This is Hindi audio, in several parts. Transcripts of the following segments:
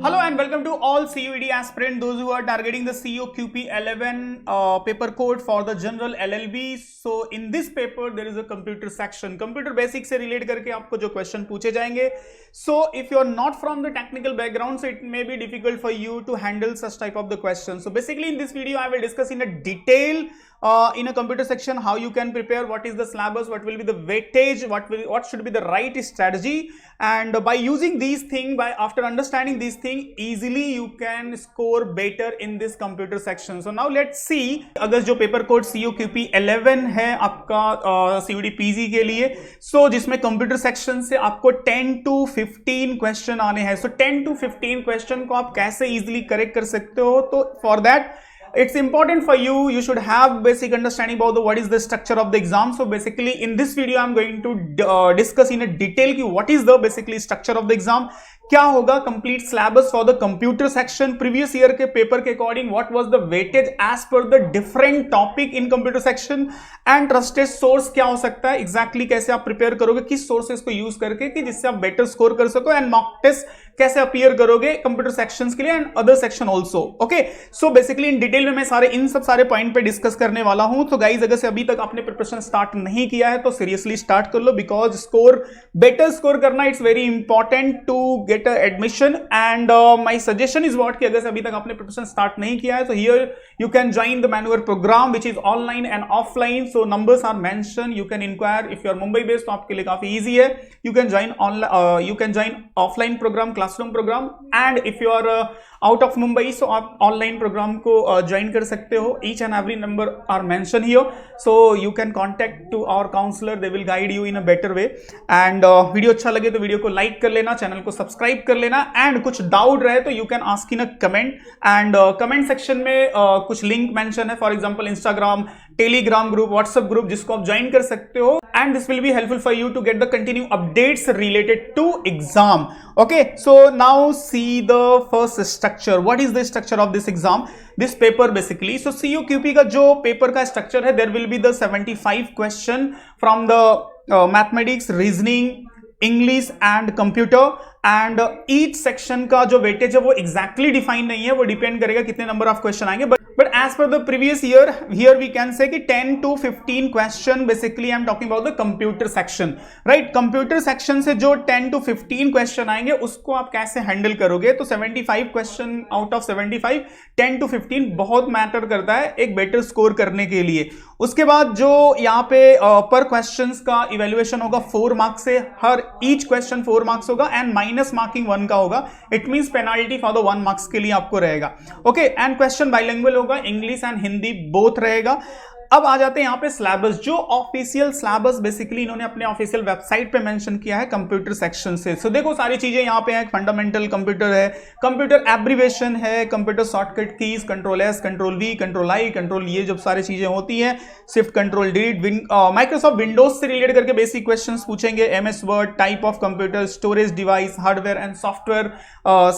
Hello and welcome to all CUED aspirant, those who are targeting the COQP 11 paper code for the general LLB. So in this paper there is a computer section, computer basics से relate करके आपको जो question पूछे जाएंगे. So if you are not from the technical background, so it may be difficult for you to handle such type of the questions. So basically in this video I will discuss in a detail in a computer section how you can prepare, what is the syllabus, what will be the weightage, what should be the right strategy, and by using these things, by after understanding these things, easily you can score better in this computer section. So now let's see, अगर जो पेपर कोड COQP 11 है आपका CUD PG के लिए, so जिसमें कंप्यूटर सेक्शन से आपको 10 to 15 क्वेश्चन आने हैं. So 10 to 15 क्वेश्चन को आप कैसे इजीली करेक्ट कर सकते हो? तो for that it's important for you should have basic understanding about what is the structure of the exam. So basically in this video I'm going to discuss in a detail ki what is the basically structure of the exam, क्या होगा complete syllabus for the computer section, previous year के paper के according what was the weightage as per the different topic in computer section, and trusted source क्या हो सकता है, exactly कैसे आप prepare करोगे, किस sources को use करके कि जिससे आप better score कर सको, and mock test कैसे अपीयर करोगे कंप्यूटर सेक्शंस के लिए and other section also. Okay, so basically in detail में मैं इन सब सारे पॉइंट पे डिस्कस करने वाला हूं. तो गाइज अगर से अभी तक आपने प्रिपरेशन स्टार्ट नहीं किया है तो सीरियसली स्टार्ट कर लो, बिकॉज बेटर स्कोर करना it's very important to get admission. And my suggestion is what कि अगर से अभी तक आपने प्रिपरेशन स्टार्ट नहीं किया है तो here you can join the manual programme which is online and offline. So numbers are mention, you can enquire. If you are Mumbai based तो आपके लिए काफी ईजी है. You can join offline programme, classroom programme, and if you are out of Mumbai so आप ऑनलाइन प्रोग्राम को ज्वाइन कर सकते हो. Each and every number are mention here, so you can contact to our counsellor, they will guide you in a better way. And video अच्छा लगे तो वीडियो को लाइक कर लेना, चैनल को सब्सक्राइब कर लेना, एंड कुछ डाउट रहे तो you can ask in a comment. And comment section में कुछ लिंक मेंशन है, for example Instagram, Telegram group, WhatsApp group, जिसको आप ज्वाइन कर सकते हो. And this will be helpful for you to get the continued updates related to exam. Okay, so now see the first structure. What is the structure of this exam? This paper basically. So COQP का जो paper का structure है, there will be the 75 question from the mathematics, reasoning, English and computer. And each section का जो वेटेज है वो एग्जैक्टली डिफाइन नहीं है, वो डिपेंड करेगा कितने नंबर ऑफ क्वेश्चन आएंगे. But as per the previous year here we can say कि 10 to 15 question basically I am talking about the computer section, right. Computer section से जो 10 to 15 क्वेश्चन आएंगे उसको आप कैसे हैंडल करोगे. तो 75 क्वेश्चन आउट ऑफ 75, 10 to 15 बहुत मैटर करता है एक बेटर स्कोर करने के लिए. उसके बाद जो यहाँ पे पर क्वेश्चन का इवेल्युएशन होगा 4 मार्क्स से, हर ईच क्वेश्चन 4 मार्क्स होगा एंड माइनस मार्किंग 1 का होगा. It means penalty for the 1 marks के लिए आपको रहेगा. ओके, एंड क्वेश्चन बाइलिंगुअल होगा, इंग्लिश एंड हिंदी बोथ रहेगा. अब आ जाते हैं यहाँ पे सिलेबस, जो ऑफिशियल सिलेबस बेसिकली इन्होंने अपने ऑफिशियल वेबसाइट पे मेंशन किया है कंप्यूटर सेक्शन से. सो देखो सारी चीजें यहाँ पे हैं. फंडामेंटल कंप्यूटर है, कंप्यूटर एब्रिवेशन है, computer shortcut keys, control S, control we, control I, control ये जब सारी चीजें होती हैं, shift control delete, Microsoft Windows से रिलेटेड करके बेसिक क्वेश्चन पूछेंगे, MS word, type of computer, storage device, hardware and software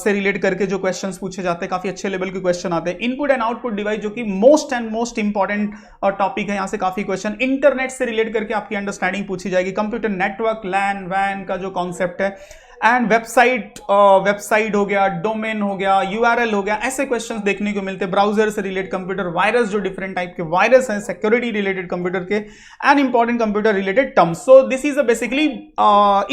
से रिलेट करके जो क्वेश्चन पूछे जाते हैं, काफी अच्छे लेवल के क्वेश्चन आते हैं. इनपुट एंड आउटपुट डिवाइस जो कि मोस्ट इंपॉर्टेंट टॉपिक है, यहां से काफी क्वेश्चन. इंटरनेट से रिलेट करके आपकी अंडरस्टैंडिंग पूछी जाएगी, कंप्यूटर नेटवर्क, लैन वैन का जो कॉन्सेप्ट है, एंड वेबसाइट हो गया, डोमेन हो गया, यूआरएल हो गया, ऐसे क्वेश्चंस देखने को मिलते हैं. ब्राउजर से रिलेटेड, कंप्यूटर वायरस, जो डिफरेंट टाइप के वायरस हैं, सिक्योरिटी रिलेटेड कंप्यूटर के, and important computer related terms. So this is basically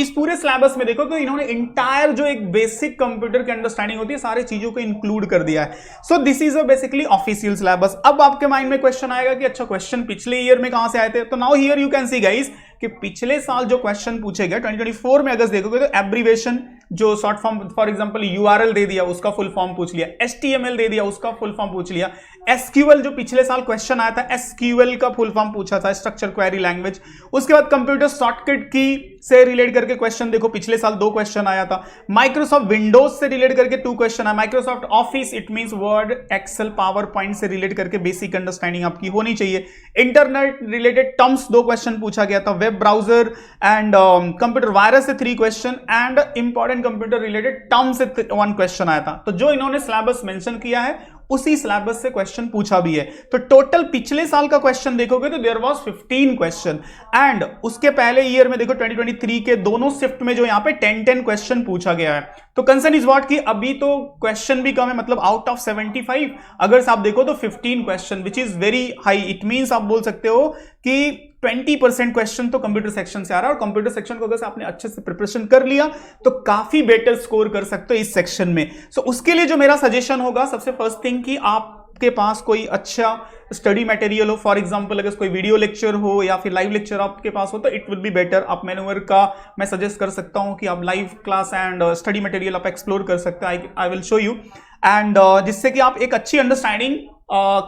इस पूरे सिलेबस में देखो तो इन्होंने इंटायर जो एक बेसिक कंप्यूटर की अंडरस्टैंडिंग होती है सारी चीजों को इंक्लूड कर दिया है. So this is basically official syllabus. अब आपके माइंड में क्वेश्चन आएगा कि अच्छा क्वेश्चन पिछले ईयर में कहां से आए थे. तो now here you can see guys कि पिछले साल जो क्वेश्चन पूछे गए 2024 में अगर देखोगे तो एब्रीवेशन, जो short form, for example URL दे दिया उसका फुल फॉर्म पूछ लिया, एचटीएमएल दे दिया उसका फुल फॉर्म पूछ लिया, एसक्यूएल जो पिछले साल क्वेश्चन आया था एसक्यूएल का फुल फॉर्म पूछा था, स्ट्रक्चर क्वेरी लैंग्वेज. उसके बाद कंप्यूटर शॉर्टकट की से रिलेट करके क्वेश्चन देखो पिछले साल 2 क्वेश्चन आया था. माइक्रोसॉफ्ट विंडोज से रिलेट करके 2 क्वेश्चन आया. Microsoft Office, it means Word, Excel, PowerPoint से रिलेट करके बेसिक अंडरस्टैंडिंग आपकी होनी चाहिए. इंटरनेट रिलेटेड टर्म्स 2 क्वेश्चन पूछा गया था. Web browser and computer virus से 3 question, and important computer related term से 1 क्वेश्चन आया था. तो जो इन्होंने सिलेबस मेंशन किया है उसी सिलेबस से क्वेश्चन पूछा भी है। तो टोटल पिछले साल का क्वेश्चन देखोगे तो देयर वाज 15 क्वेश्चन, एंड उसके पहले ईयर में देखो 2023 के दोनों शिफ्ट में जो यहाँ पे 10 क्वेश्चन पूछा गया है। तो कंसर्न इज व्हाट कि अभी तो क्वेश्चन भी कम है, मतलब आउट ऑफ 75 अगर आप देखो तो 15 question which is very high. It means आप बोल सकते हो कि 20% क्वेश्चन तो कंप्यूटर सेक्शन से आ रहा है, और कंप्यूटर सेक्शन को अगर आपने अच्छे से प्रिपरेशन कर लिया तो काफी बेटर स्कोर कर सकते हो इस सेक्शन में। सो उसके लिए जो मेरा सजेशन होगा, सबसे फर्स्ट थिंग कि आपके पास कोई अच्छा स्टडी मटेरियल हो। फॉर एग्जांपल अगर कोई वीडियो लेक्चर हो या फिर लाइव लेक्चर आपके पास हो तो इट विल बी बेटर। आप मैन्यूअर का मैं सजेस्ट कर सकता हूं कि आप live class and study material आप एक्सप्लोर कर सकते हैं। I will show you, and जिससे कि आप एक अच्छी अंडरस्टैंडिंग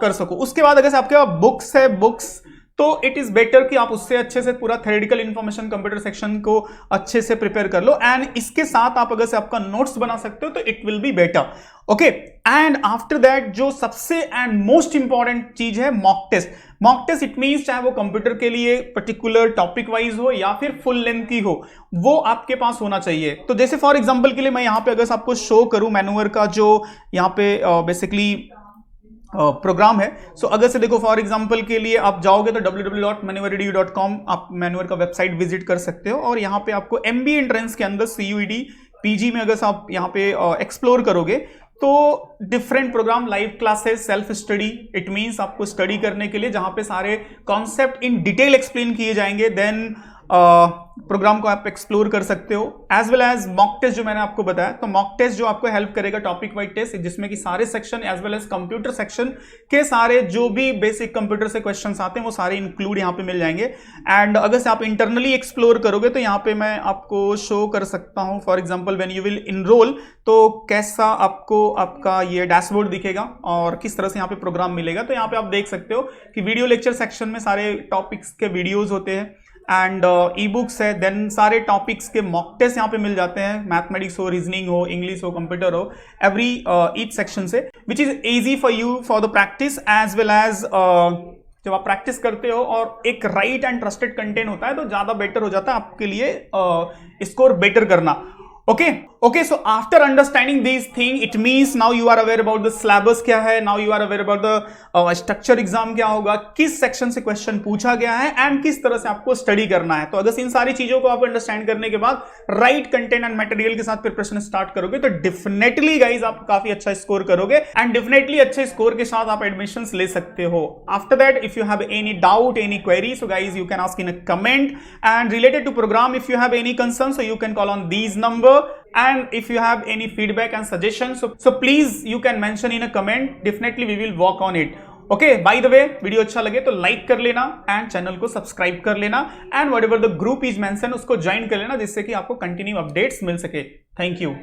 कर सको। उसके बाद अगर आपके पास बुक्स है, बुक्स तो इट इज बेटर कि आप उससे अच्छे से पूरा थ्योरेटिकल इंफॉर्मेशन कंप्यूटर सेक्शन को अच्छे से प्रिपेयर कर लो, एंड इसके साथ आप अगर से आपका नोट्स बना सकते हो तो it will be better. Okay, and after that जो सबसे एंड मोस्ट इंपॉर्टेंट चीज है mock test. Mock test it means चाहे वो कंप्यूटर के लिए पर्टिकुलर टॉपिक वाइज हो या फिर फुल लेंथ की हो, वो आपके पास होना चाहिए। तो जैसे फॉर एग्जांपल के लिए मैं यहां पे अगर आपको शो करूं मैन्यूअर का जो यहां पे बेसिकली प्रोग्राम है। सो अगर से देखो फॉर एग्जांपल के लिए आप जाओगे तो www.manuaredu.com आप मैन्यूअर का वेबसाइट विजिट कर सकते हो, और यहाँ पे आपको MBA एंट्रेंस के अंदर CUET PG में अगर आप यहाँ पे एक्सप्लोर करोगे तो different program, live classes, self study, it means आपको स्टडी करने के लिए जहां पे सारे कॉन्सेप्ट इन डिटेल एक्सप्लेन किए जाएंगे, देन प्रोग्राम को आप एक्सप्लोर कर सकते हो। As well as mock test जो मैंने आपको बताया, तो मॉक टेस्ट जो आपको हेल्प करेगा टॉपिक वाइज टेस्ट, जिसमें कि सारे section as well as computer section के सारे जो भी बेसिक कंप्यूटर से क्वेश्चंस आते हैं वो सारे इंक्लूड यहाँ पे मिल जाएंगे। एंड अगर से आप इंटरनली एक्सप्लोर करोगे तो यहाँ पे मैं आपको शो कर सकता हूँ। For example when you will enrol तो कैसा आपको आपका ये डैशबोर्ड दिखेगा और किस तरह से यहाँ पे प्रोग्राम मिलेगा। तो यहाँ पे आप देख सकते हो कि वीडियो लेक्चर सेक्शन में सारे टॉपिक्स के वीडियोज होते हैं, एंड ई बुक्स है, देन सारे टॉपिक्स के मॉक टेस्ट यहाँ पे मिल जाते हैं, मैथमेटिक्स हो, रीजनिंग हो, इंग्लिश हो, कंप्यूटर हो, एवरी ईच सेक्शन से, which is easy for you for the practice as well as जब आप प्रैक्टिस करते हो और एक राइट एंड ट्रस्टेड कंटेंट होता है तो ज्यादा बेटर हो जाता है आपके लिए स्कोर बेटर करना। Okay, so after understanding these things, it means now you are aware about the syllabus क्या है, now you are aware about the structure exam क्या होगा, किस सेक्शन से क्वेश्चन पूछा गया है, एंड किस तरह से आपको स्टडी करना है। तो अगर इन सारी चीजों को आप अंडरस्टैंड करने के बाद राइट कंटेंट एंड मटेरियल के साथ प्रिपरेशन स्टार्ट करोगे तो डेफिनेटली गाइज आप काफी अच्छा स्कोर करोगे, एंड डेफिनेटली अच्छे स्कोर के साथ आप एडमिशंस ले सकते हो। After that if you have any doubt, any query, so guys you can ask in a comment, and related to program if you have any concern so you can call on these number, and if you have any feedback and suggestions so please you can mention in a comment, definitely we will work on it. Okay, by the way video अच्छा लगे तो लाइक कर लेना एंड चैनल को सब्सक्राइब कर लेना, and whatever the group is mention उसको ज्वाइन कर लेना जिससे कि आपको कंटिन्यू अपडेट्स मिल सके। Thank you.